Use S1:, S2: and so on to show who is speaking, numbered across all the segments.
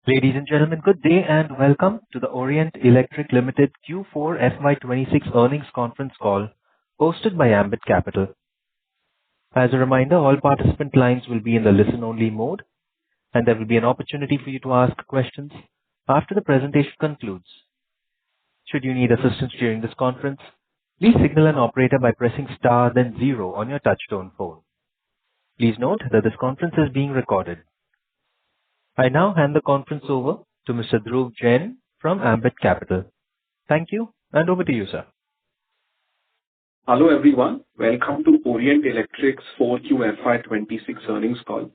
S1: Ladies and gentlemen, good day and welcome to the Orient Electric Limited Q4 FY26 earnings conference call hosted by Ambit Capital. As a reminder, all participant lines will be in the listen-only mode, and there will be an opportunity for you to ask questions after the presentation concludes. Should you need assistance during this conference, please signal an operator by pressing star then zero on your touchtone phone. Please note that this conference is being recorded. I now hand the conference over to Mr. Dhruv Jain from Ambit Capital. Thank you, and over to you, sir.
S2: Hello, everyone. Welcome to Orient Electric's 4Q FY26 earnings call.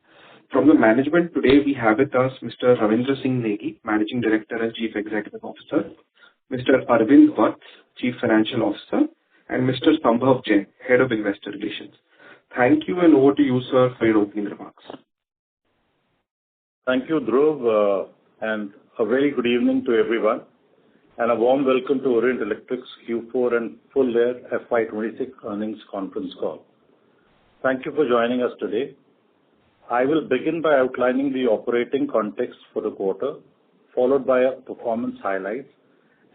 S2: From the management today, we have with us Mr. Ravindra Singh Negi, Managing Director and Chief Executive Officer, Mr. Arvind Vats, Chief Financial Officer, and Mr. Sambhav Jain, Head of Investor Relations. Thank you, and over to you, sir, for your opening remarks.
S3: Thank you, Dhruv, and a very good evening to everyone, and a warm welcome to Orient Electric's Q4 and full year FY26 earnings conference call. Thank you for joining us today. I will begin by outlining the operating context for the quarter, followed by our performance highlights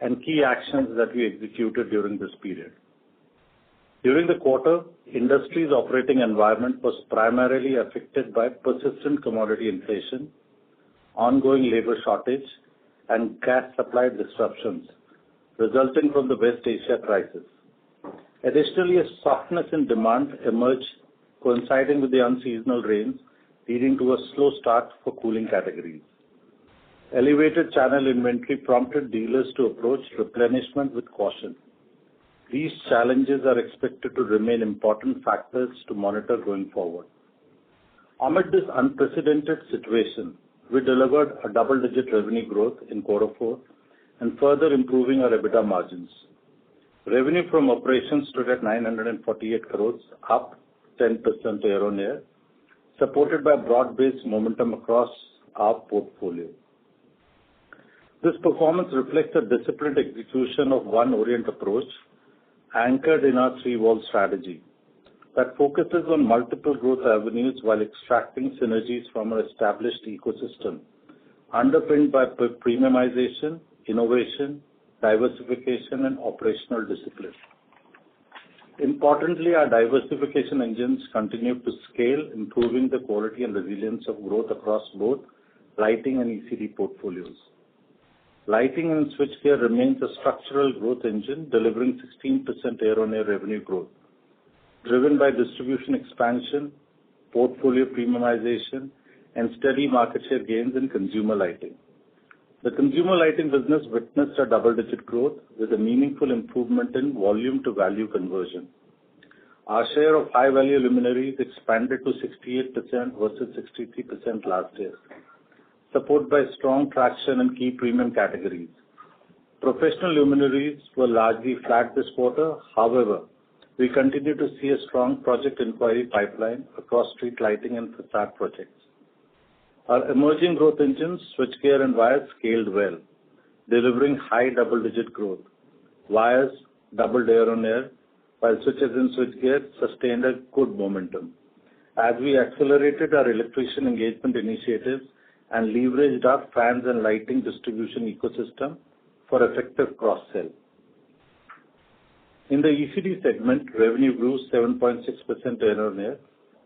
S3: and key actions that we executed during this period. During the quarter, industry's operating environment was primarily affected by persistent commodity inflation, ongoing labor shortage, and gas supply disruptions resulting from the West Asia crisis. Additionally, a softness in demand emerged coinciding with the unseasonal rains, leading to a slow start for cooling categories. Elevated channel inventory prompted dealers to approach replenishment with caution. These challenges are expected to remain important factors to monitor going forward. Amid this unprecedented situation, we delivered a double-digit revenue growth in Q4 and further improving our EBITDA margins. Revenue from operations stood at 948 crores, up 10% year-on-year, supported by broad-based momentum across our portfolio. This performance reflects a disciplined execution of One Orient approach, anchored in our three-wall strategy that focuses on multiple growth avenues while extracting synergies from our established ecosystem, underpinned by premiumization, innovation, diversification, and operational discipline. Importantly, our diversification engines continue to scale, improving the quality and resilience of growth across both lighting and ECD portfolios. Lighting and switchgear remains a structural growth engine, delivering 16% year-on-year revenue growth, driven by distribution expansion, portfolio premiumization, and steady market share gains in consumer lighting. The consumer lighting business witnessed a double-digit growth with a meaningful improvement in volume to value conversion. Our share of high-value luminaries expanded to 68% versus 63% last year, supported by strong traction in key premium categories. Professional luminaries were largely flat this quarter. However, we continue to see a strong project inquiry pipeline across street lighting and facade projects. Our emerging growth engines, switchgear and wires, scaled well, delivering high double-digit growth. Wires doubled year-on-year, while switches and switchgear sustained a good momentum as we accelerated our electrician engagement initiatives and leveraged our fans and lighting distribution ecosystem for effective cross-sell. In the ECD segment, revenue grew 7.6% year-on-year,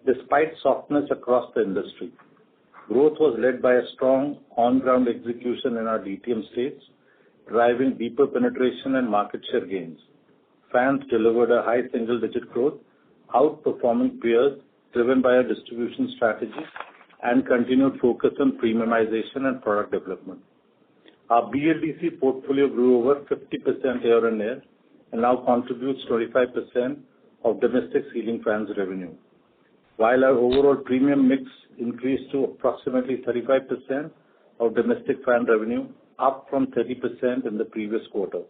S3: despite softness across the industry. Growth was led by a strong on-ground execution in our DTM states, driving deeper penetration and market share gains. Fans delivered a high single-digit growth, outperforming peers, driven by our distribution strategy and continued focus on premiumization and product development. Our BLDC portfolio grew over 50% year-on-year and now contributes 25% of domestic ceiling fans revenue, while our overall premium mix increased to approximately 35% of domestic fan revenue, up from 30% in the previous quarter.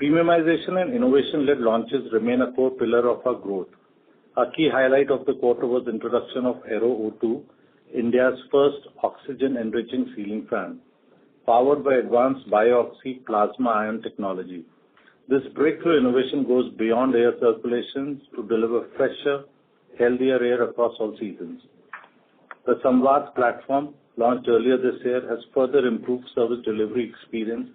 S3: Premiumization and innovation-led launches remain a core pillar of our growth. A key highlight of the quarter was the introduction of Aero O2, India's first oxygen-enriching ceiling fan, powered by advanced bioxy plasma ion technology. This breakthrough innovation goes beyond air circulation to deliver fresher, healthier air across all seasons. The Samvad platform, launched earlier this year, has further improved service delivery experience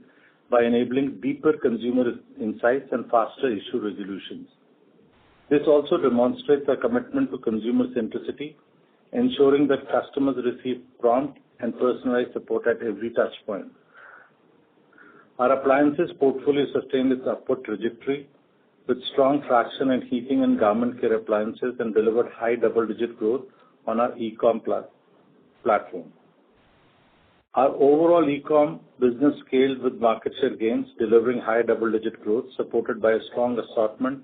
S3: by enabling deeper consumer insights and faster issue resolutions. This also demonstrates our commitment to consumer centricity, ensuring that customers receive prompt and personalized support at every touch point. Our appliances portfolio sustained its upward trajectory with strong traction in heating and garment care appliances and delivered high double-digit growth on our e-com platform. Our overall e-com business scaled with market share gains, delivering high double-digit growth supported by a strong assortment,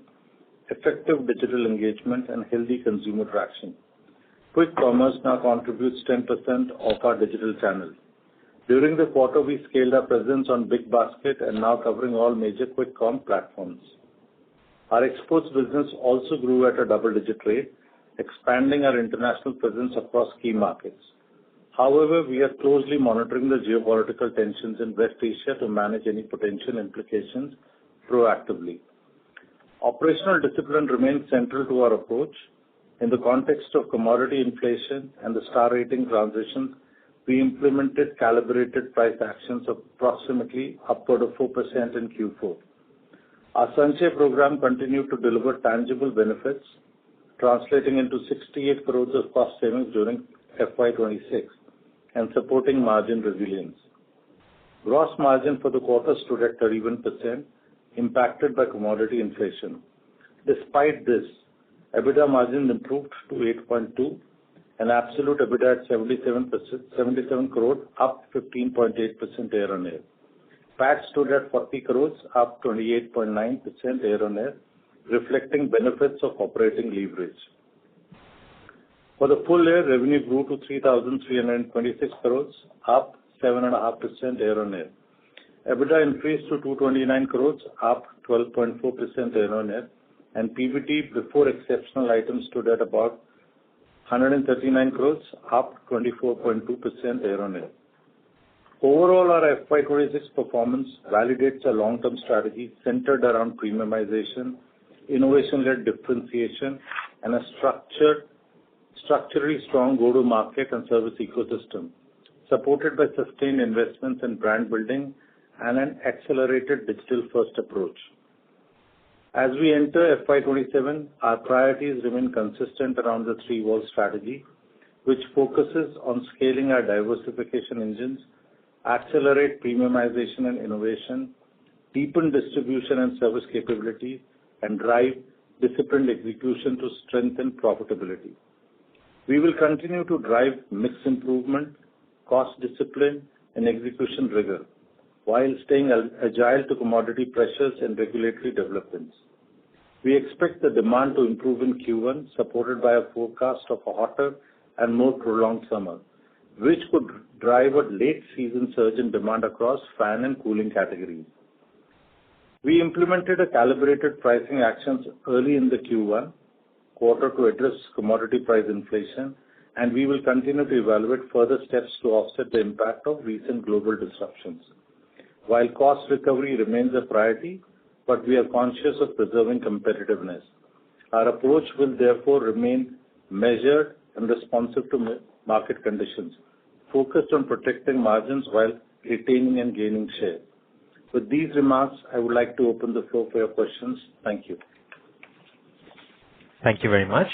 S3: effective digital engagement, and healthy consumer traction. Quick commerce now contributes 10% of our digital channel. During the quarter, we scaled our presence on Big Basket and now covering all major quick com platforms. Our exports business also grew at a double-digit rate, expanding our international presence across key markets. However, we are closely monitoring the geopolitical tensions in West Asia to manage any potential implications proactively. Operational discipline remains central to our approach. In the context of commodity inflation and the star rating transitions, we implemented calibrated price actions of approximately upward of 4% in Q4. Our Sanchay program continued to deliver tangible benefits, translating into 68 crores of cost savings during FY26 and supporting margin resilience. Gross margin for the quarter stood at 31%, impacted by commodity inflation. Despite this, EBITDA margin improved to 8.2% and absolute EBITDA at 77 crore, up 15.8% year-on-year. PAT stood at 40 crores, up 28.9% year-on-year, reflecting benefits of operating leverage. For the full year, revenue grew to 3,326 crores, up 7.5% year-on-year. EBITDA increased to 229 crores, up 12.4% year-on-year, and PBT before exceptional items stood at about 139 crores, up 24.2% year-on-year. Overall, our FY26 performance validates a long-term strategy centered around premiumization, innovation-led differentiation, and a structurally strong go-to-market and service ecosystem, supported by sustained investments in brand building and an accelerated digital-first approach. As we enter FY27, our priorities remain consistent around the three-wall strategy, which focuses on scaling our diversification engines, accelerate premiumization and innovation, deepen distribution and service capability, and drive disciplined execution to strengthen profitability. We will continue to drive mix improvement, cost discipline, and execution rigor, while staying agile to commodity pressures and regulatory developments. We expect the demand to improve in Q1, supported by a forecast of a hotter and more prolonged summer, which could drive a late season surge in demand across fan and cooling categories. We implemented a calibrated pricing actions early in the Q1 quarter to address commodity price inflation, and we will continue to evaluate further steps to offset the impact of recent global disruptions. While cost recovery remains a priority, but we are conscious of preserving competitiveness. Our approach will therefore remain measured and responsive to market conditions, focused on protecting margins while retaining and gaining share. With these remarks, I would like to open the floor for your questions. Thank you.
S1: Thank you very much.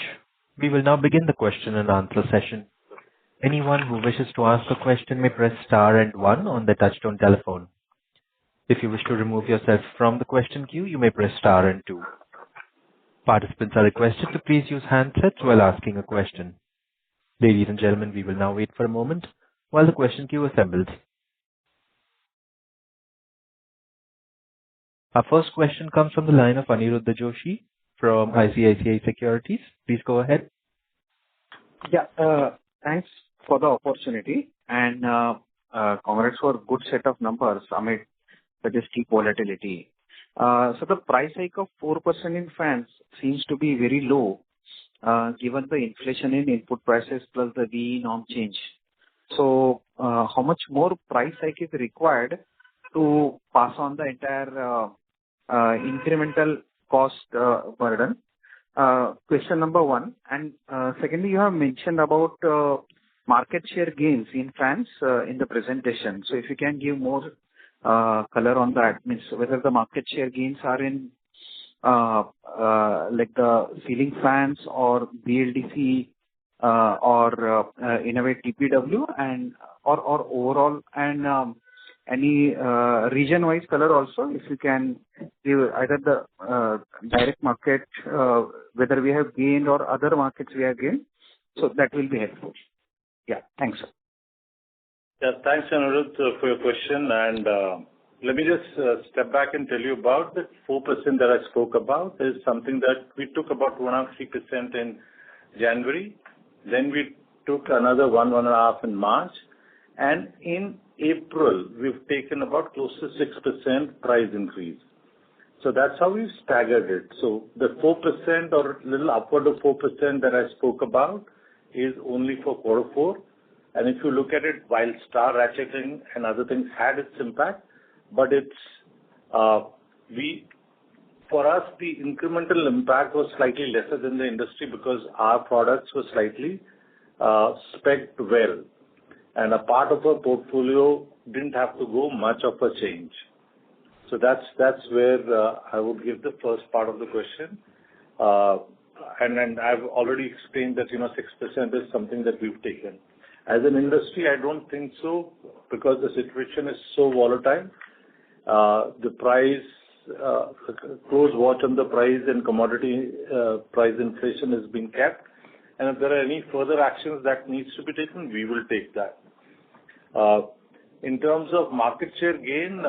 S1: We will now begin the question and answer session. Anyone who wishes to ask a question may press star and one on the touchtone telephone. If you wish to remove yourself from the question queue, you may press star and two. Participants are requested to please use handsets while asking a question. Ladies and gentlemen, we will now wait for a moment while the question queue assembles. Our first question comes from the line of Aniruddha Joshi from ICICI Securities. Please go ahead.
S4: Yeah, thanks for the opportunity and congrats for a good set of numbers amid the steep volatility. So the price hike of 4% in fans seems to be very low, given the inflation in input prices plus the VE norm change. So how much more price hike is required to pass on the entire incremental cost burden? Question number one. And secondly, you have mentioned about market share gains in fans in the presentation. So if you can give more color on that, means whether the market share gains are in like the ceiling fans or BLDC or Innovate TPW and or overall, and any region-wise color also, if you can give either the direct market, whether we have gained or other markets we have gained. So that will be helpful. Yeah. Thanks, sir.
S3: Yeah, thanks, Anirudh, for your question. And let me just step back and tell you about the 4% that I spoke about is something that we took about 1.5% in January. Then we took another 1.5% in March. And in April, we've taken about close to 6% price increase. So that's how we've staggered it. So the 4% or little upward of 4% that I spoke about is only for quarter 4. And if you look at it, while star ratcheting and other things had its impact, but it's, for us, the incremental impact was slightly lesser than the industry because our products were slightly spec'd well. And a part of our portfolio didn't have to go much of a change. So that's where I would give the first part of the question. And then I've already explained that, 6% is something that we've taken. As an industry, I don't think so because the situation is so volatile. The price, close watch on the price and commodity price inflation is being kept. And if there are any further actions that needs to be taken, we will take that. In terms of market share gain,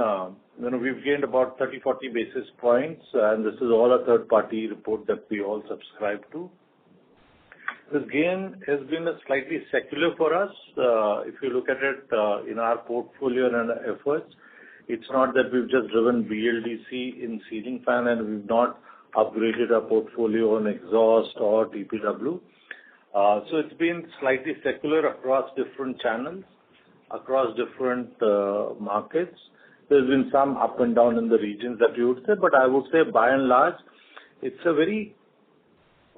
S3: we've gained about 30-40 basis points, and this is all a third-party report that we all subscribe to. This gain has been slightly secular for us. If you look at it in our portfolio and our efforts, it's not that we've just driven BLDC in ceiling fan and we've not upgraded our portfolio on exhaust or TPW. So it's been slightly secular across different channels, across different markets. There's been some up and down in the regions that you would say, but I would say by and large, it's a very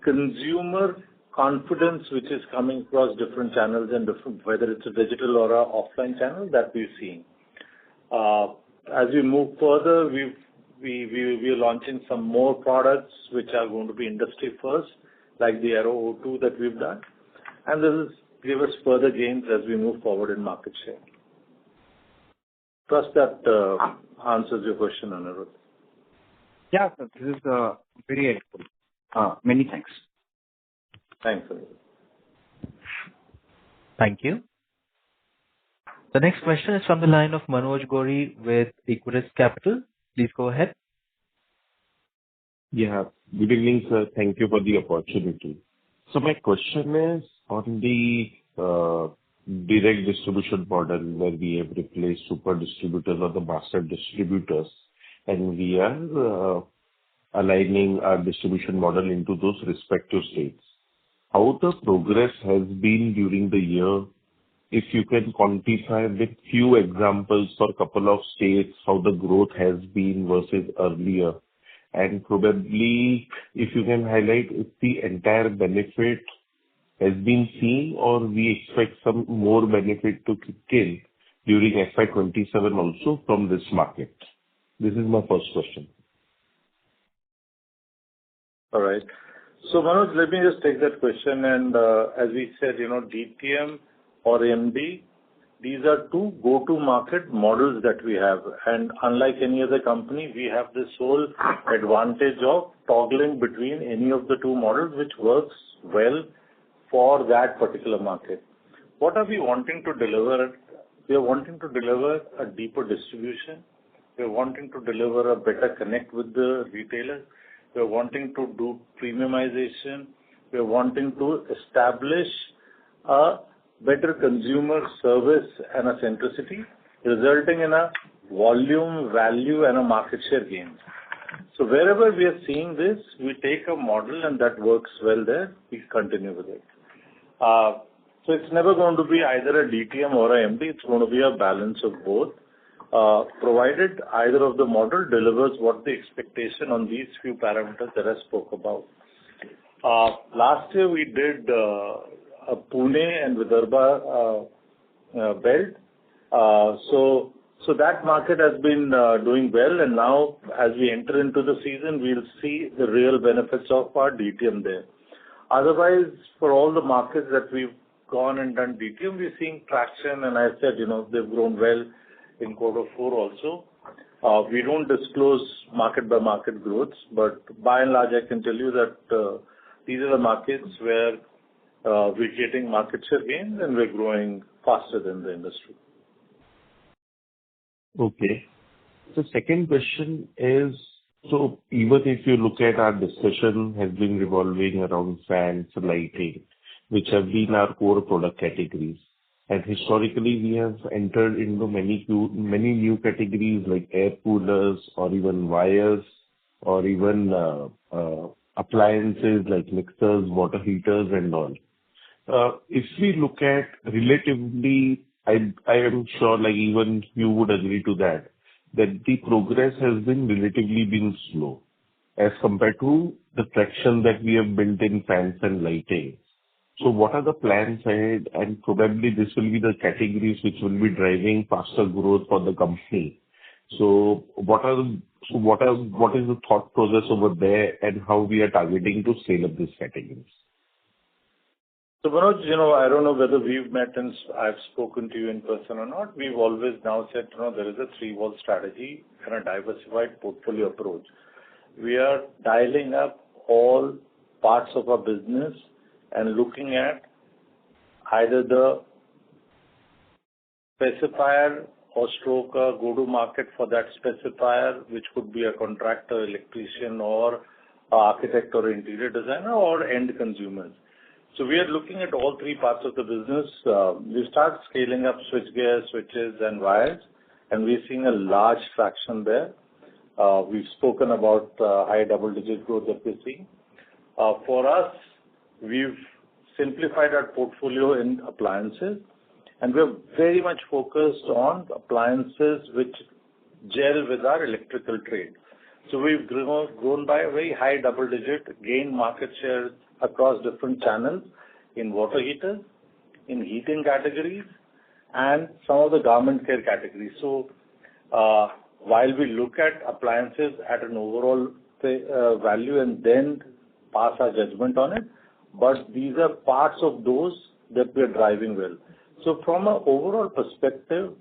S3: consumer confidence which is coming across different channels and different, whether it's a digital or a offline channel that we've seen. As we move further, we are launching some more products which are going to be industry first, like the Aero O2 that we've done, and this will give us further gains as we move forward in market share. Trust that answers your question, Anirudh.
S4: Yeah, sir, this is very helpful. Many thanks.
S3: Thanks, Anirudh.
S1: Thank you. The next question is from the line of Manoj Gori with Equirus Capital. Please go ahead.
S5: Yeah. Good evening, sir. Thank you for the opportunity. So my question is on the direct distribution model where we have replaced super distributors or the master distributors, and we are aligning our distribution model into those respective states. How the progress has been during the year, if you can quantify with few examples for a couple of states, how the growth has been versus earlier, and probably if you can highlight if the entire benefit has been seen or we expect some more benefit to kick in during FY27 also from this market. This is my first question.
S3: All right. So Manoj, let me just take that question. And as we said, DTM or MD, these are two go-to-market models that we have. And unlike any other company, we have this whole advantage of toggling between any of the two models, which works well for that particular market. What are we wanting to deliver? We are wanting to deliver a deeper distribution. We are wanting to deliver a better connect with the retailers. We are wanting to do premiumization. We are wanting to establish a better consumer service and a centricity, resulting in a volume, value, and a market share gain. So wherever we are seeing this, we take a model and that works well there, we continue with it. So it's never going to be either a DTM or a MD, it's going to be a balance of both, provided either of the model delivers what the expectation on these few parameters that I spoke about. Last year we did Pune and Vidarbha belt. So that market has been doing well, and now as we enter into the season, we'll see the real benefits of our DTM there. Otherwise, for all the markets that we've gone and done DTM, we're seeing traction, and I said, they've grown well in quarter 4 also. We don't disclose market by market growths, but by and large, I can tell you that these are the markets where we're getting market share gains and we're growing faster than the industry.
S5: Okay. The second question is, so even if you look at our discussion has been revolving around fans, lighting, which have been our core product categories. And historically, we have entered into many new categories like air coolers or even wires or even appliances like mixers, water heaters and all. If we look at relatively, I am sure like even you would agree to that the progress has been slow as compared to the traction that we have built in fans and lighting. So what are the plans ahead? And probably this will be the categories which will be driving faster growth for the company. So what is the thought process over there and how we are targeting to scale up these categories?
S3: So Manoj, I don't know whether we've met and I've spoken to you in person or not. We've always now said, there is a 3-wall strategy and a diversified portfolio approach. We are dialing up all parts of our business and looking at either the specifier or stroke a go-to-market for that specifier, which could be a contractor, electrician, or architect or interior designer, or end consumers. So we are looking at all 3 parts of the business. We start scaling up switchgear, switches, and wires, and we're seeing a large traction there. We've spoken about high double-digit growth that we're seeing. For us, we've simplified our portfolio in appliances, and we're very much focused on appliances which gel with our electrical trade. So we've grown by a very high double-digit, gained market share across different channels in water heaters, in heating categories, and some of the garment care categories. So while we look at appliances at an overall value and then pass our judgment on it, but these are parts of those that we're driving well. So from an overall perspective,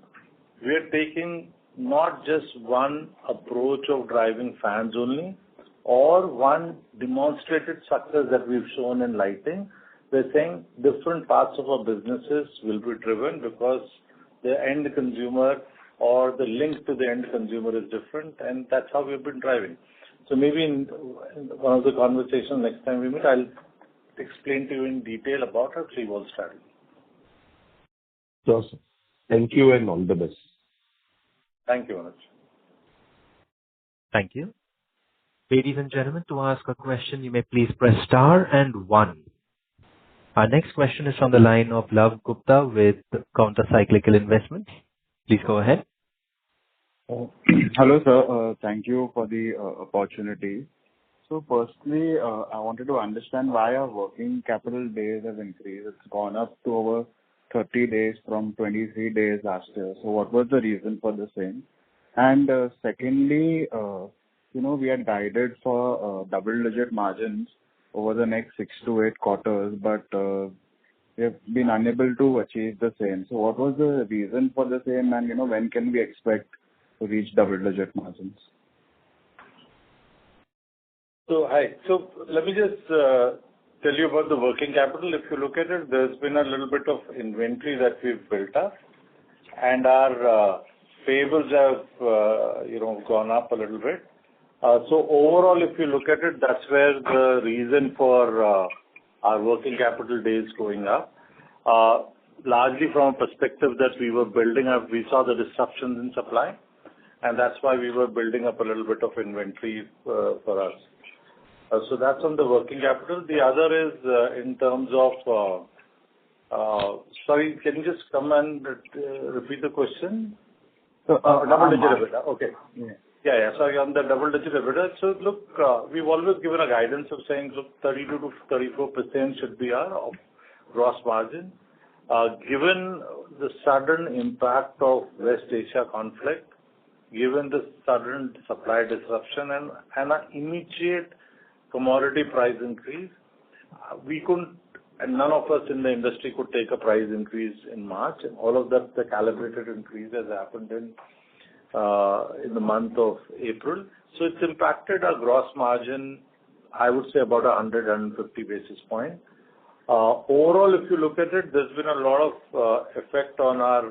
S3: we're taking not just one approach of driving fans only, or one demonstrated success that we've shown in lighting. We're saying different parts of our businesses will be driven because the end consumer or the link to the end consumer is different, and that's how we've been driving. So maybe in one of the conversations next time we meet, I'll explain to you in detail about our 3-wall strategy.
S5: Awesome. Thank you and all the best.
S3: Thank you, Manoj.
S1: Thank you. Ladies and gentlemen, to ask a question, you may please press star and 1. Our next question is from the line of Love Gupta with Countercyclical Investments. Please go ahead.
S6: Hello, sir. Thank you for the opportunity. So firstly, I wanted to understand why our working capital days have increased. It's gone up to over 30 days from 23 days last year. So what was the reason for the same? And secondly, we had guided for double-digit margins over the next 6 to 8 quarters, but we have been unable to achieve the same. So what was the reason for the same, and when can we expect to reach double-digit margins?
S3: So let me just tell you about the working capital. If you look at it, there's been a little bit of inventory that we've built up, and our payables have gone up a little bit. So overall, if you look at it, that's where the reason for our working capital days going up. Largely from a perspective that we were building up, we saw the disruptions in supply, and that's why we were building up a little bit of inventory for us. So that's on the working capital. The other is in terms of, sorry, can you just come and repeat the question? Double-digit EBITDA. Okay. Yeah. Sorry, on the double-digit EBITDA. So look, we've always given a guidance of saying, look, 32 to 34% should be our gross margin. Given the sudden impact of West Asia conflict, given the sudden supply disruption and an immediate commodity price increase, we couldn't, and none of us in the industry could take a price increase in March. And all of that, the calibrated increase has happened in the month of April. So it's impacted our gross margin, I would say about 150 basis points. Overall, if you look at it, there's been a lot of effect on our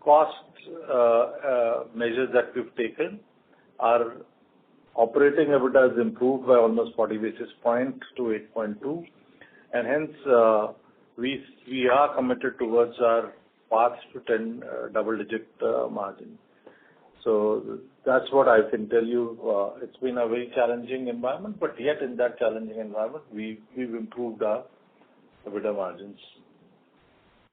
S3: cost measures that we've taken. Our operating EBITDA has improved by almost 40 basis points to 8.2, and hence we are committed towards our path to 10 double-digit margin. So that's what I can tell you. It's been a very challenging environment, but yet in that challenging environment, we've improved our EBITDA margins.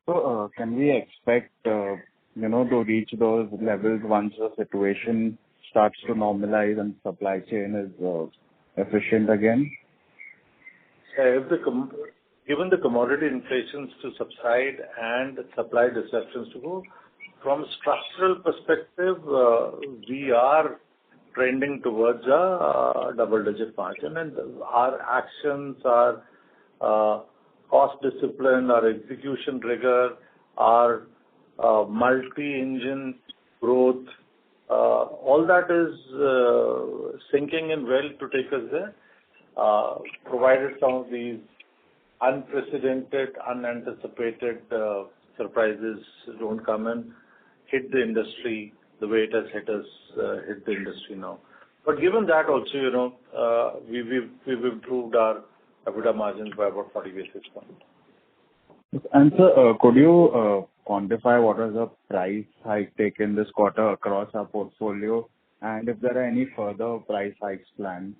S6: So can we expect to reach those levels once the situation starts to normalize and supply chain is efficient again?
S3: Given the commodity inflations to subside and supply disruptions to go, from a structural perspective, we are trending towards a double-digit margin, and our actions, our cost discipline, our execution rigor, our multi-engine growth, all that is sinking in well to take us there, provided some of these unprecedented, unanticipated surprises don't come and hit the industry the way it has hit the industry now. But given that also, we've improved our EBITDA margins by about 40 basis points.
S6: And sir, could you quantify what was the price hike taken this quarter across our portfolio, and if there are any further price hikes planned?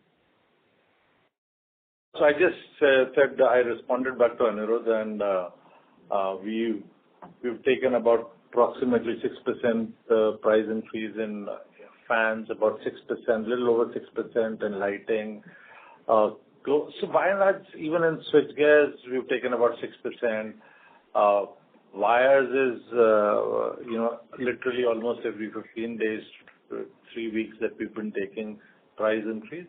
S3: So I just said I responded back to Anirudh, and we've taken about approximately 6% price increase in fans, about 6%, little over 6% in lighting. So by and large, even in switchgears, we've taken about 6%. Wires is, literally almost every 15 days, 3 weeks that we've been taking price increase.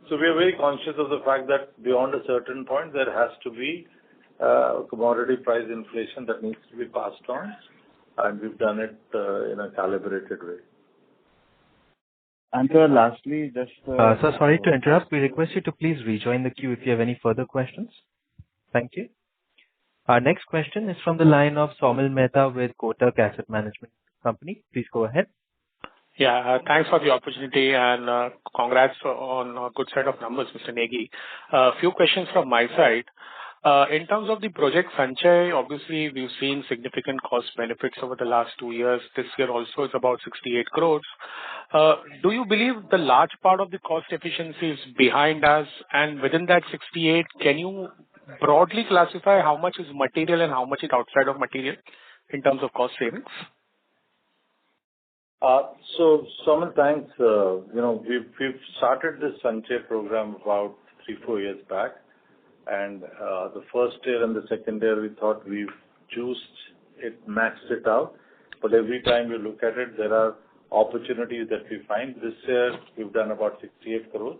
S3: So we are very conscious of the fact that beyond a certain point, there has to be commodity price inflation that needs to be passed on, and we've done it in a calibrated way.
S6: And sir, lastly, just...
S1: Sir, sorry to interrupt. We request you to please rejoin the queue if you have any further questions. Thank you. Our next question is from the line of Saumil Mehta with Kotak Asset Management Company. Please go ahead.
S7: Yeah, thanks for the opportunity and congrats on a good set of numbers, Mr. Negi. A few questions from my side. In terms of the project Sanchay, obviously we've seen significant cost benefits over the last 2 years. This year also is about 68 crores. Do you believe the large part of the cost efficiency is behind us? And within that 68, can you broadly classify how much is material and how much is outside of material in terms of cost savings?
S3: So, Saumil, thanks. We've started this Sanchay program about 3-4 years back. And the first year and the second year, we thought we've juiced it, maxed it out. But every time we look at it, there are opportunities that we find. This year, we've done about 68 crores.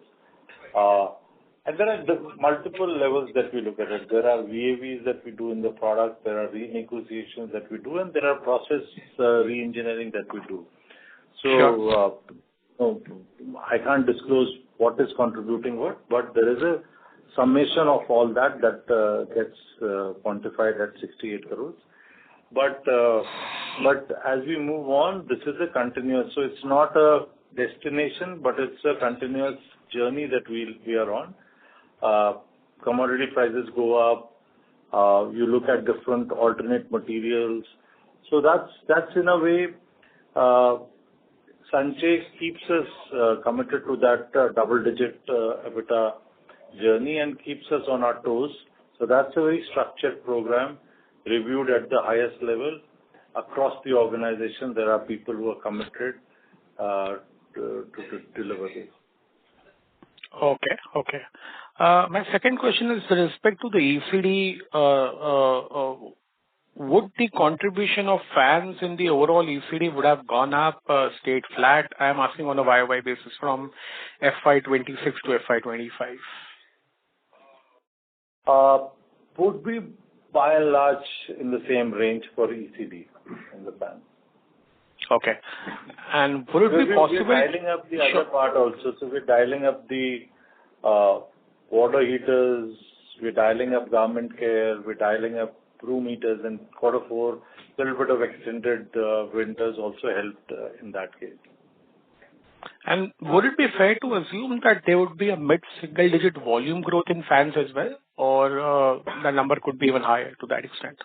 S3: And there are multiple levels that we look at it. There are VAVs that we do in the product. There are renegotiations that we do. And there are process re-engineering that we do. So I can't disclose what is contributing what, but there is a summation of all that gets quantified at 68 crores. But as we move on, this is a continuous. So it's not a destination, but it's a continuous journey that we are on. Commodity prices go up. You look at different alternate materials. So that's in a way, Sanchay keeps us committed to that double-digit EBITDA journey and keeps us on our toes. So that's a very structured program, reviewed at the highest level. Across the organization, there are people who are committed to deliver this.
S7: Okay. My second question is with respect to the ECD. Would the contribution of fans in the overall ECD would have gone up, stayed flat? I am asking on a YOY basis from FY26 to FY25.
S3: Would be by and large in the same range for ECD in the fan.
S7: Okay. And would it be possible?
S3: We're dialing up the other part also. So we're dialing up the water heaters, we're dialing up garment care, we're dialing up room heaters in quarter four. A little bit of extended winters also helped in that case.
S7: And would it be fair to assume that there would be a mid-single-digit volume growth in fans as well, or the number could be even higher to that extent?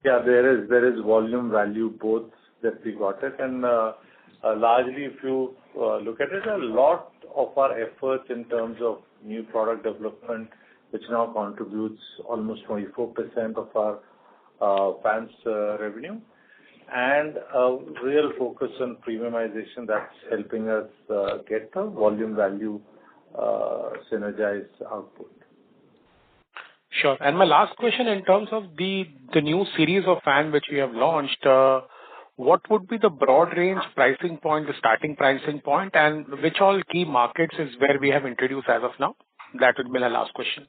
S3: Yeah, there is volume value both that we got it, and largely if you look at it, a lot of our efforts in terms of new product development, which now contributes almost 24% of our fans revenue, and a real focus on premiumization that's helping us get the volume value synergized output.
S7: Sure. And my last question in terms of the new series of fan which we have launched, what would be the broad range pricing point, the starting pricing point, and which all key markets is where we have introduced as of now? That would be my last question.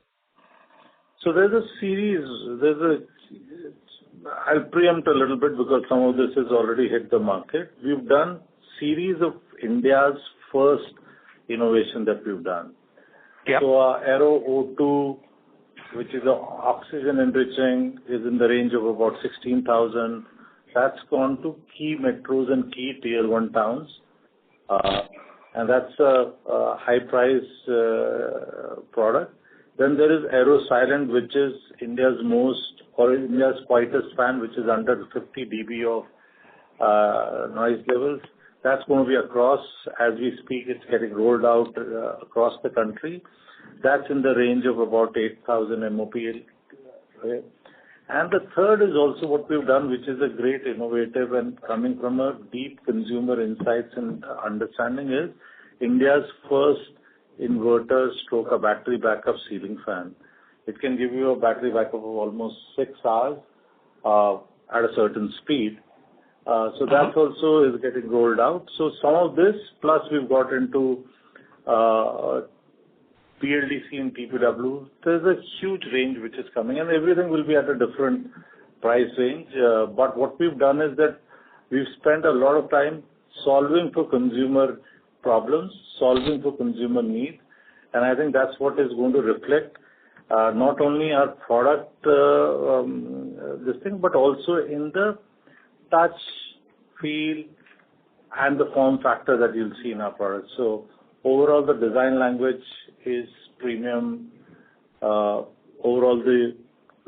S3: So there's a series, I'll preempt a little bit because some of this has already hit the market. We've done series of India's first innovation that we've done.
S7: Yeah.
S3: So our Aero O2, which is a oxygen enriching, is in the range of about 16,000. That's gone to key metros and key tier 1 towns. And that's a high price product. Then there is Aero Silent, which is India's quietest fan, which is under 50 dB of noise levels. That's going to be across, as we speak, it's getting rolled out across the country. That's in the range of about 8,000 MOP. Right? And the third is also what we've done, which is a great innovative and coming from a deep consumer insights and understanding, is India's first inverter stroke a battery backup ceiling fan. It can give you a battery backup of almost 6 hours at a certain speed. So that also is getting rolled out. So some of this, plus we've got into PLDC and TPW. There's a huge range which is coming, and everything will be at a different price range. But what we've done is that we've spent a lot of time solving for consumer problems, solving for consumer needs, and I think that's what is going to reflect not only our product this thing, but also in the touch, feel, and the form factor that you'll see in our products. So overall, the design language is premium. Overall, the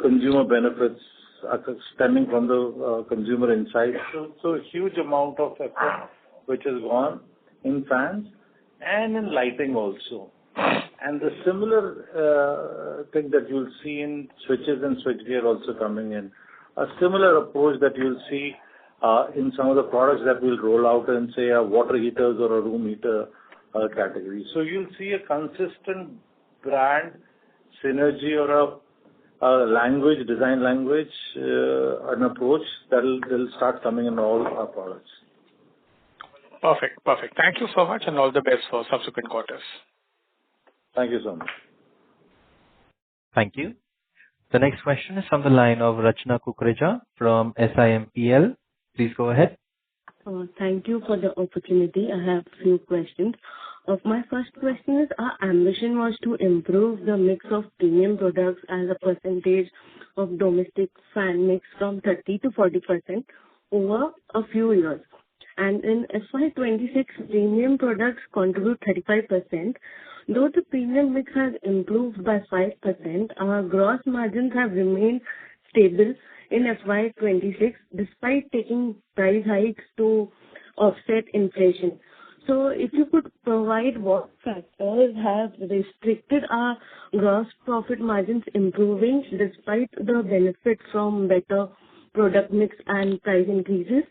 S3: consumer benefits are stemming from the consumer insights. So a huge amount of effort which has gone in fans and in lighting also. And the similar thing that you'll see in switches and switchgear also coming in. A similar approach that you'll see in some of the products that we'll roll out in, say, a water heaters or a room heater category. So you'll see a consistent brand synergy or a language, design language, an approach that'll start coming in all our products.
S7: Perfect. Thank you so much, and all the best for subsequent quarters.
S3: Thank you so much.
S1: Thank you. The next question is from the line of Rachna Kukreja from SIMPL. Please go ahead.
S8: Thank you for the opportunity. I have a few questions. My first question is, our ambition was to improve the mix of premium products as a percentage of domestic fan mix from 30 to 40% over a few years. And in FY26, premium products contribute 35%. Though the premium mix has improved by 5%, our gross margins have remained stable in FY26 despite taking price hikes to offset inflation. So if you could provide what factors have restricted our gross profit margins improving despite the benefit from better product mix and price increases?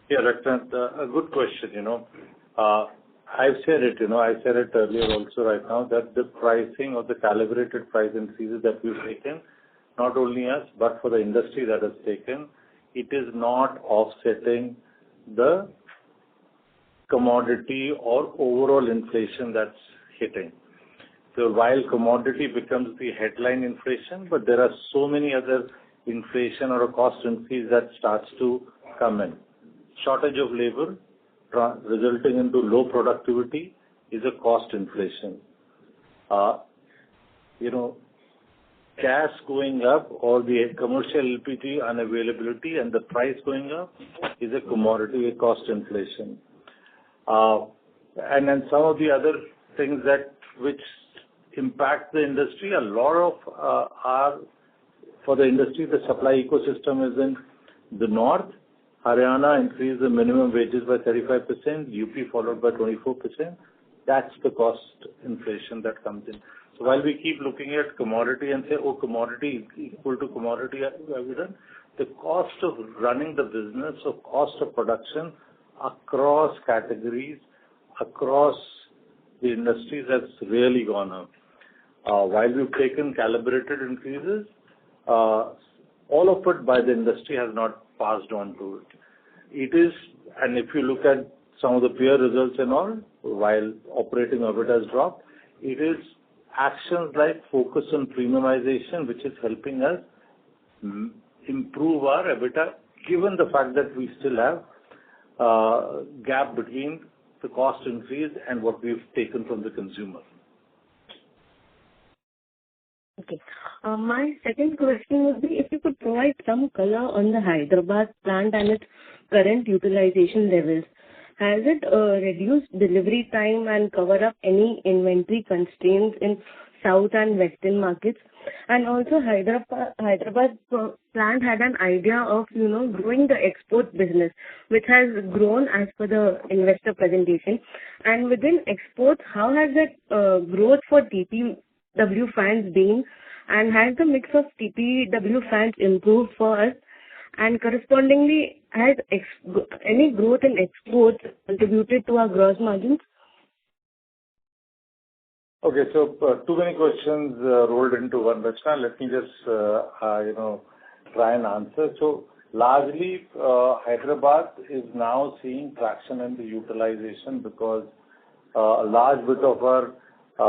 S3: Yeah, that's a good question. I've said it, I said it earlier also right now that the pricing or the calibrated price increases that we've taken, not only us, but for the industry that has taken, it is not offsetting the commodity or overall inflation that's hitting. So while commodity becomes the headline inflation, but there are so many other inflation or a cost increase that starts to come in. Shortage of labor resulting into low productivity is a cost inflation. Gas going up or the commercial LPG unavailability and the price going up is a commodity, a cost inflation. And then some of the other things which impact the industry, a lot of are for the industry, the supply ecosystem is in the north. Haryana increased the minimum wages by 35%, UP followed by 24%. That's the cost inflation that comes in. So while we keep looking at commodity and say, oh, commodity is equal to commodity evident, the cost of running the business or cost of production across categories, across the industries has really gone up. While we've taken calibrated increases, all of it by the industry has not passed on to it. It is, and if you look at some of the peer results and all, while operating EBITDA has dropped, it is actions like focus on premiumization, which is helping us improve our EBITDA, given the fact that we still have gap between the cost increase and what we've taken from the consumer.
S8: Okay. My second question would be if you could provide some color on the Hyderabad plant and its current utilization levels. Has it reduced delivery time and cover up any inventory constraints in south and western markets? And also Hyderabad plant had an idea of, growing the export business, which has grown as per the investor presentation. And within exports, how has that growth for TPW fans been? And has the mix of TPW fans improved for us? And correspondingly, has any growth in exports contributed to our gross margins?
S3: Okay, so too many questions rolled into one, Rachna. Let me just, try and answer. So largely, Hyderabad is now seeing traction in the utilization because a large bit of our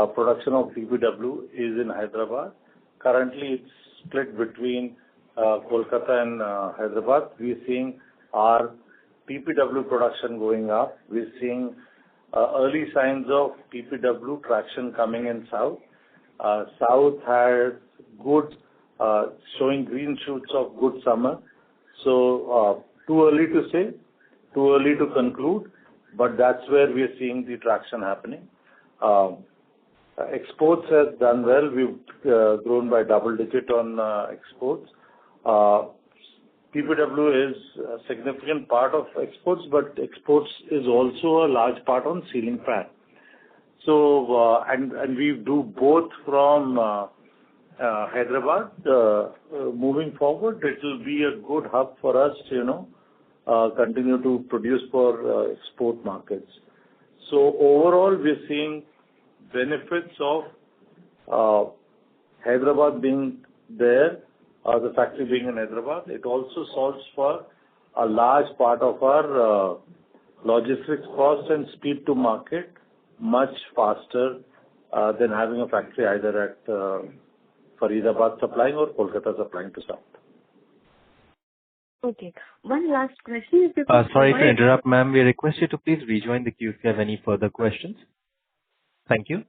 S3: production of TPW is in Hyderabad. Currently, it's split between Kolkata and Hyderabad. We're seeing our TPW production going up. We're seeing early signs of TPW traction coming in South. South has good, showing green shoots of good summer. So too early to say, too early to conclude, but that's where we're seeing the traction happening. Exports has done well. We've grown by double digit on exports. TPW is a significant part of exports, but exports is also a large part on ceiling fan. So, and we do both from Hyderabad. Moving forward, it will be a good hub for us to, continue to produce for export markets. So overall, we're seeing benefits of Hyderabad being there, the factory being in Hyderabad. It also solves for a large part of our logistics cost and speed to market much faster than having a factory either at Faridabad supplying or Kolkata supplying to South.
S8: Okay. One last question.
S1: Sorry to interrupt, ma'am. We request you to please rejoin the queue if you have any further questions. Thank you.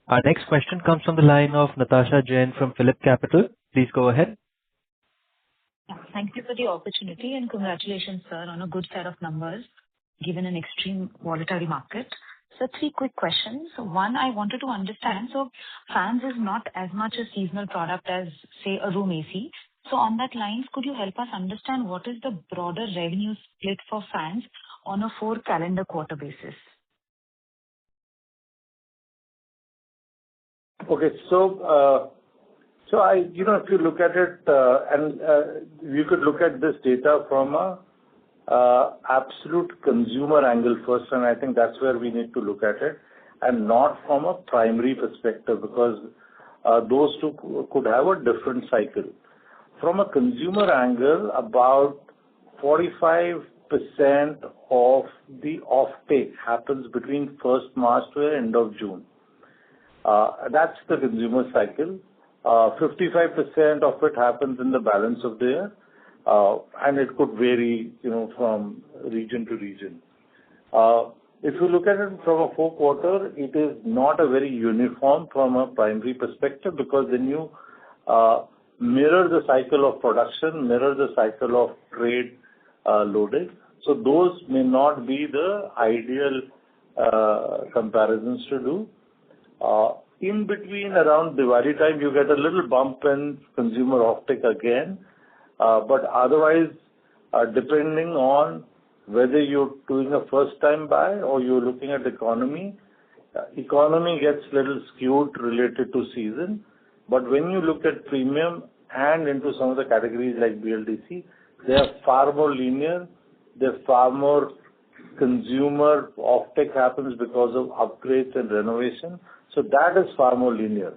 S1: Our next question comes from the line of Natasha Jain from Phillip Capital. Please go ahead.
S9: Thank you for the opportunity and congratulations, sir, on a good set of numbers given an extreme volatile market. So 3 quick questions. One, I wanted to understand, so fans is not as much a seasonal product as, say, a room AC. So on that lines, could you help us understand what is the broader revenue split for fans on a 4 calendar quarter basis?
S3: Okay, so if you look at it, and you could look at this data from a absolute consumer angle first, and I think that's where we need to look at it, and not from a primary perspective, because those two could have a different cycle. From a consumer angle, about 45% of the offtake happens between 1st March to the end of June. That's the consumer cycle. 55% of it happens in the balance of the year, and it could vary, from region to region. If you look at it from a 4-quarter, it is not a very uniform from a primary perspective, because then you mirror the cycle of production, mirror the cycle of trade loading. So those may not be the ideal comparisons to do. In between, around Diwali time, you get a little bump in consumer offtake again. But otherwise, depending on whether you're doing a first-time buy or you're looking at economy gets little skewed related to season. But when you look at premium and into some of the categories like BLDC, they are far more linear. They're far more consumer offtake happens because of upgrades and renovation. So that is far more linear.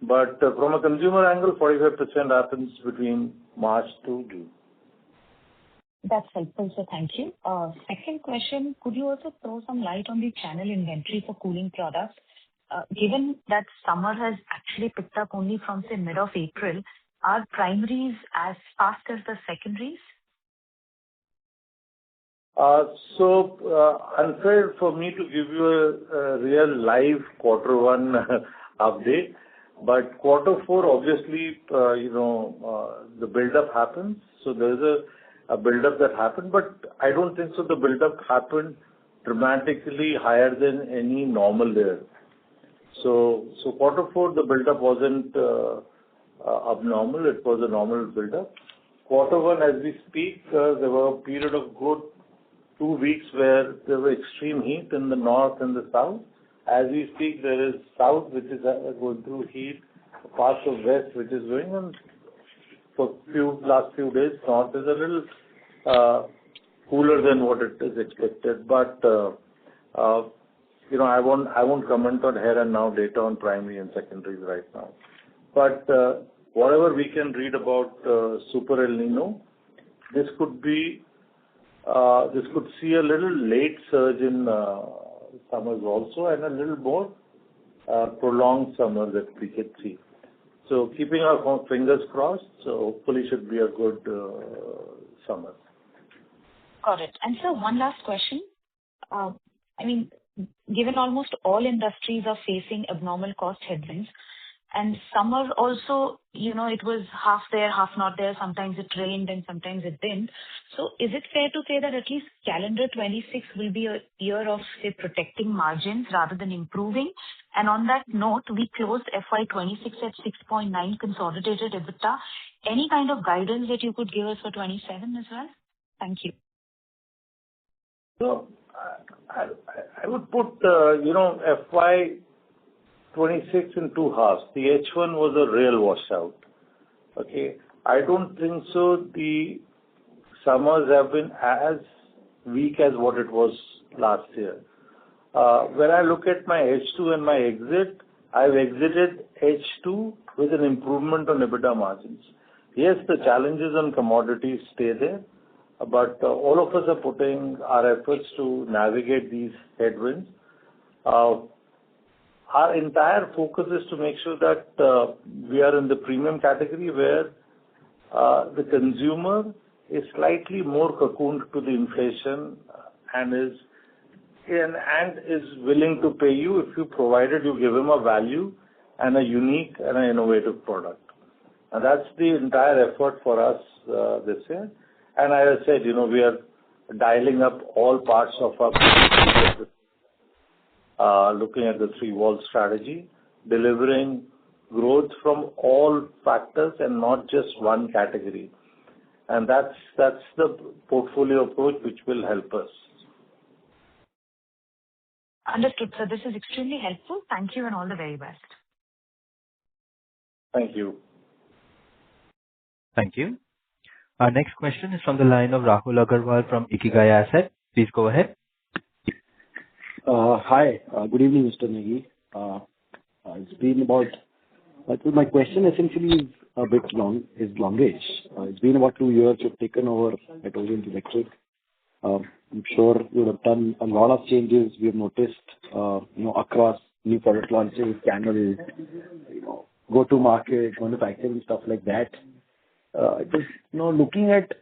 S3: But from a consumer angle, 45% happens between March to June.
S9: That's helpful, sir. Thank you. Second question, could you also throw some light on the channel inventory for cooling products? Given that summer has actually picked up only from, say, mid of April, are primaries as fast as the secondaries?
S3: Unfair for me to give you a real live quarter one update, but quarter four, obviously, the build-up happens. So there's a build-up that happened, but I don't think so the build-up happened dramatically higher than any normal year. So quarter four, the build-up wasn't abnormal. It was a normal build-up. Quarter one, as we speak, there were a period of good 2 weeks where there were extreme heat in the north and the south. As we speak, there is south which is going through heat, parts of west which is going on. For last few days, north is a little cooler than what it is expected. But I won't comment on here and now data on primary and secondaries right now. But whatever we can read about Super El Nino, this could see a little late surge in summers also, and a little more prolonged summer that we could see. So keeping our fingers crossed, so hopefully should be a good summer.
S9: Got it. And sir, one last question. Given almost all industries are facing abnormal cost headwinds, and summer also, it was half there, half not there. Sometimes it rained and sometimes it didn't. So is it fair to say that at least calendar 26 will be a year of, say, protecting margins rather than improving? And on that note, we closed FY26 at 6.9 consolidated EBITDA. Any kind of guidance that you could give us for 27 as well? Thank you.
S3: So I would put, FY26 in two halves. The H1 was a real washout. Okay. I don't think so the summers have been as weak as what it was last year. When I look at my H2 and my exit, I've exited H2 with an improvement on EBITDA margins. Yes, the challenges on commodities stay there, but all of us are putting our efforts to navigate these headwinds. Our entire focus is to make sure that we are in the premium category where the consumer is slightly more cocooned to the inflation and is willing to pay you if you provided you give him a value and a unique and an innovative product. And that's the entire effort for us this year. And as I said, we are dialing up all parts of our looking at the 3-wall strategy, delivering growth from all factors and not just one category. And that's the portfolio approach which will help us.
S9: Understood, sir. This is extremely helpful. Thank you and all the very best.
S3: Thank you.
S1: Thank you. Our next question is from the line of Rahul Agarwal from Ikigai Asset. Please go ahead.
S10: Hi. Good evening, Mr. Negi. It's been about... my question essentially is a bit longish. It's been about 2 years you've taken over at Orient Electric. I'm sure you have done a lot of changes we have noticed, across new product launches, channels, go-to market, manufacturing, stuff like that. Just, looking at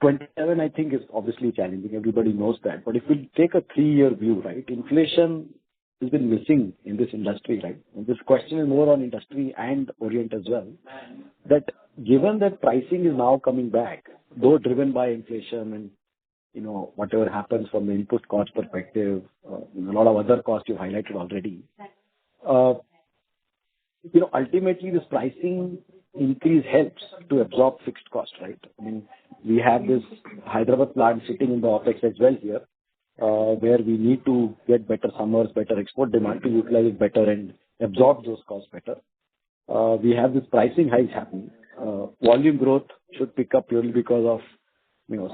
S10: 27, I think is obviously challenging. Everybody knows that. But if we take a 3-year view, right, inflation has been missing in this industry, right? And this question is more on industry and Orient as well. That given that pricing is now coming back, though driven by inflation and whatever happens from the input cost perspective, a lot of other costs you highlighted already. Ultimately this pricing increase helps to absorb fixed cost, right? I mean, we have this Hyderabad plant sitting in the OpEx as well here, where we need to get better summers, better export demand to utilize it better and absorb those costs better. We have this pricing hikes happening. Volume growth should pick up purely because of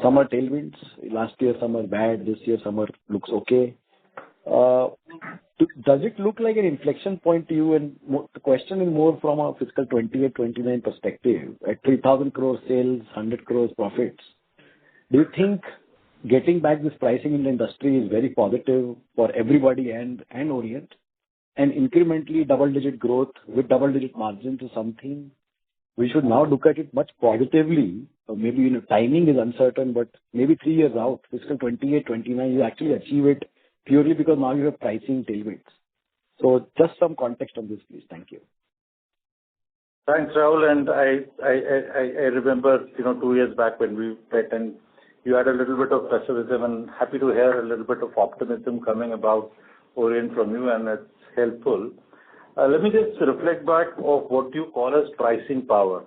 S10: summer tailwinds. Last year summer bad, this year summer looks okay. Does it look like an inflection point to you? And the question is more from a fiscal 28-29 perspective. At 3,000 crore sales, 100 crores profits, do you think getting back this pricing in the industry is very positive for everybody and Orient? And incrementally double-digit growth with double-digit margins is something we should now look at it much positively. Maybe timing is uncertain, but maybe 3 years out, fiscal 28-29, you actually achieve it purely because now you have pricing tailwinds. So just some context on this, please. Thank you.
S3: Thanks, Rahul. And I remember, 2 years back when we met and you had a little bit of pessimism, and happy to hear a little bit of optimism coming about Orient from you, and it's helpful. Let me just reflect back of what you call as pricing power.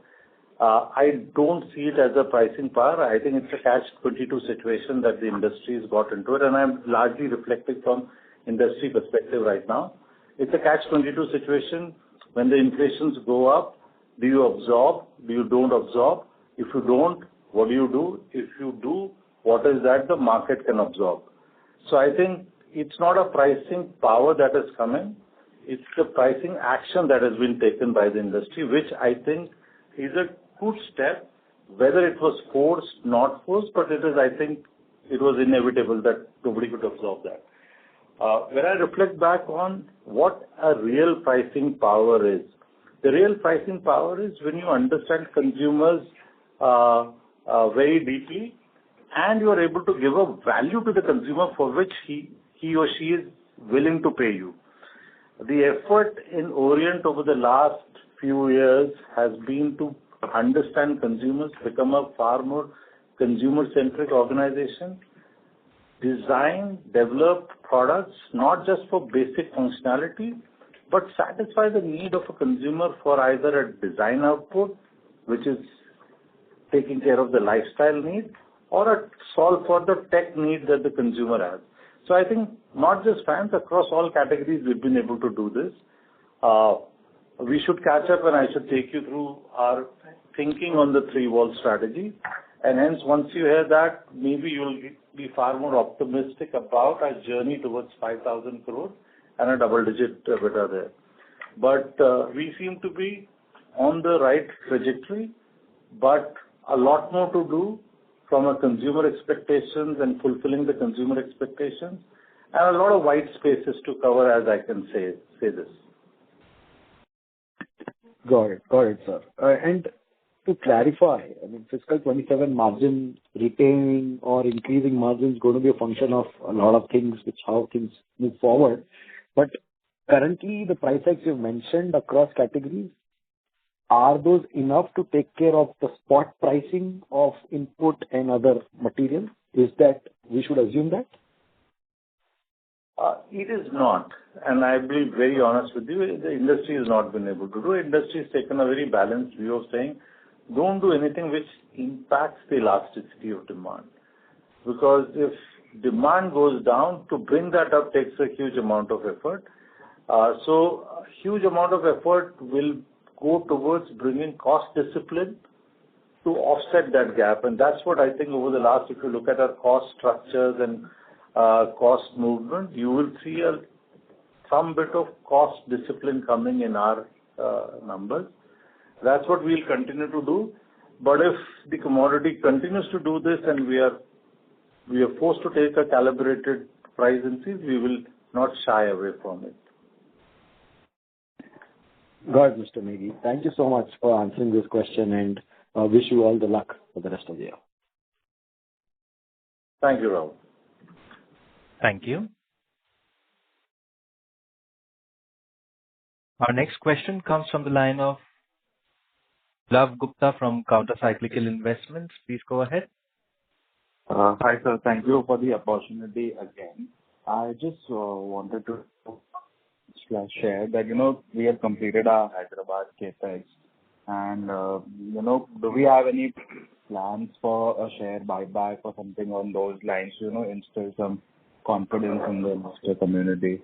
S3: I don't see it as a pricing power. I think it's a catch-22 situation that the industry has got into it, and I'm largely reflecting from industry perspective right now. It's a catch-22 situation. When the inflations go up, do you absorb? Do you don't absorb? If you don't, what do you do? If you do, what is that the market can absorb? So I think it's not a pricing power that is coming. It's the pricing action that has been taken by the industry, which I think is a good step, whether it was forced, not forced, but I think it was inevitable that nobody could absorb that. When I reflect back on what a real pricing power is, the real pricing power is when you understand consumers very deeply and you are able to give a value to the consumer for which he or she is willing to pay you. The effort in Orient over the last few years has been to understand consumers, become a far more consumer-centric organization, design, develop products, not just for basic functionality, but satisfy the need of a consumer for either a design output, which is taking care of the lifestyle need, or a solve for the tech need that the consumer has. So I think not just fans, across all categories we've been able to do this. We should catch up and I should take you through our thinking on the 3-wall strategy. And hence, once you hear that, maybe you'll be far more optimistic about our journey towards 5,000 crore and a double-digit EBITDA there. But we seem to be on the right trajectory, but a lot more to do from a consumer expectations and fulfilling the consumer expectations, and a lot of white spaces to cover, as I can say this.
S10: Got it, sir. And to clarify, I mean, fiscal 27 margin retaining or increasing margin is going to be a function of a lot of things, how things move forward. But currently, the price hikes you've mentioned across categories, are those enough to take care of the spot pricing of input and other materials? Is that we should assume that?
S3: It is not. And I'll be very honest with you, the industry has not been able to do it. Industry has taken a very balanced view of saying, don't do anything which impacts the elasticity of demand. Because if demand goes down, to bring that up takes a huge amount of effort. So a huge amount of effort will go towards bringing cost discipline to offset that gap. And that's what I think over the last, if you look at our cost structures and cost movement, you will see some bit of cost discipline coming in our numbers. That's what we'll continue to do. But if the commodity continues to do this and we are forced to take a calibrated price increase, we will not shy away from it.
S10: Got it, Mr. Negi. Thank you so much for answering this question, and wish you all the luck for the rest of the year.
S3: Thank you, Rahul.
S1: Thank you. Our next question comes from the line of Lav Gupta from Countercyclical Investments. Please go ahead.
S6: Hi, sir. Thank you for the opportunity again. I just wanted to share that, we have completed our Hyderabad CapEx, and, do we have any plans for a share buyback or something on those lines, instill some confidence in the investor community?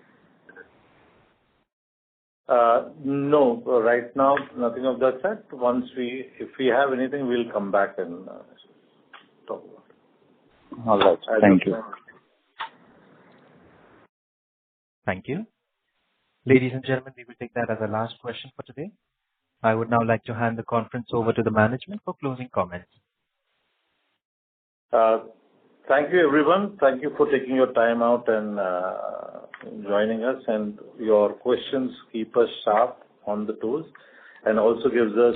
S3: No, right now, nothing of that sort. If we have anything, we'll come back and talk about it.
S6: All right. Thank you.
S1: Thank you. Ladies and gentlemen, we will take that as our last question for today. I would now like to hand the conference over to the management for closing comments.
S3: Thank you, everyone. Thank you for taking your time out and joining us. And your questions keep us sharp on the toes and also gives us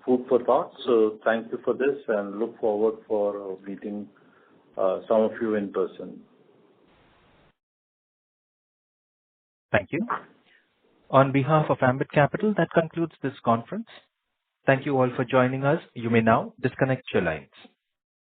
S3: food for thought. So thank you for this and look forward for meeting some of you in person.
S1: Thank you. On behalf of Ambit Capital, that concludes this conference. Thank you all for joining us. You may now disconnect your lines.